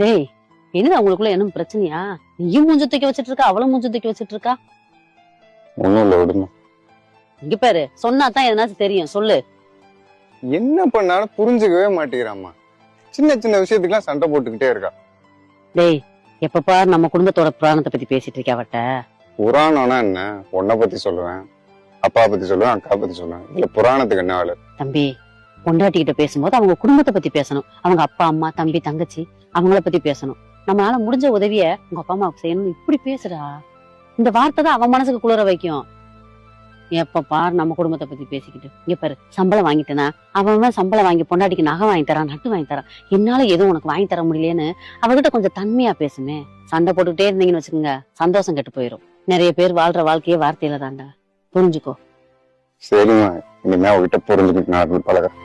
டேய், என்னடா உங்களுக்குள்ள என்ன பிரச்சனையா? நீயும் மூஞ்ச தூக்கி வச்சிட்டு இருக்கா, அவளும் மூஞ்ச தூக்கி வச்சிட்டு இருக்கா. ஒண்ணும் இல்ல விடுமா. இங்க பாரு, சொன்னாதான் எதனாச்சும் தெரியும், சொல்லு. என்ன பண்ணாலும் புரிஞ்சுக்கவே மாட்டேங்கிறாம்மா. சின்ன சின்ன விஷயத்துக்குலாம் சண்டை போட்டுக்கிட்டே இருக்கா. டேய், எப்ப பாரு நம்ம குடும்பத்தோட புராணத்தை பத்தி பேசிட்டு இருக்க அவட்ட. புராணம்னா என்ன? உன்னை பத்தி சொல்லுவேன், அப்பா பத்தி சொல்லுவேன், அக்கா பத்தி சொல்லுவேன். இல்ல புராணத்துக்கு என்ன வேலை? தம்பி, பொண்டாட்டி கிட்ட பேசும்போது அவங்க குடும்பத்தை பத்தி பேசணும். அவங்க அப்பா அம்மா தம்பி தங்கச்சி அவங்கள பத்தி பேசணும். நம்மளால முடிஞ்ச உதவிய உங்க அப்பா அம்மாவுக்கு செய்யணும். இப்படி பேசுடா. இந்த வார்த்தை தான் அவன் மனசுக்கு குளிர வைக்கும். எப்ப பாரு நம்ம குடும்பத்தை பத்தி பேசிக்கிட்டு. இங்க பாரு, சம்பளம் வாங்கிட்டேனா அவன் சம்பளம் வாங்கி பொண்டாட்டிக்கு நகை வாங்கி தரான், நட்டு வாங்கி தரான். என்னால எதுவும் உனக்கு வாங்கி தர முடியலன்னு அவகிட்ட கொஞ்சம் தன்மையா பேசுமே. சண்டை போட்டுக்கிட்டே இருந்தீங்கன்னு வச்சுக்கோங்க, சந்தோஷம் கெட்டு போயிரும். நிறைய பேர் வாழ்ற வாழ்க்கையே வார்த்தையில தாண்டா. புரிஞ்சுக்கோ. சரிம்மா, இனிமே அவகிட்ட புரிஞ்சுக்கிட்டு நான் பழகிறேன்.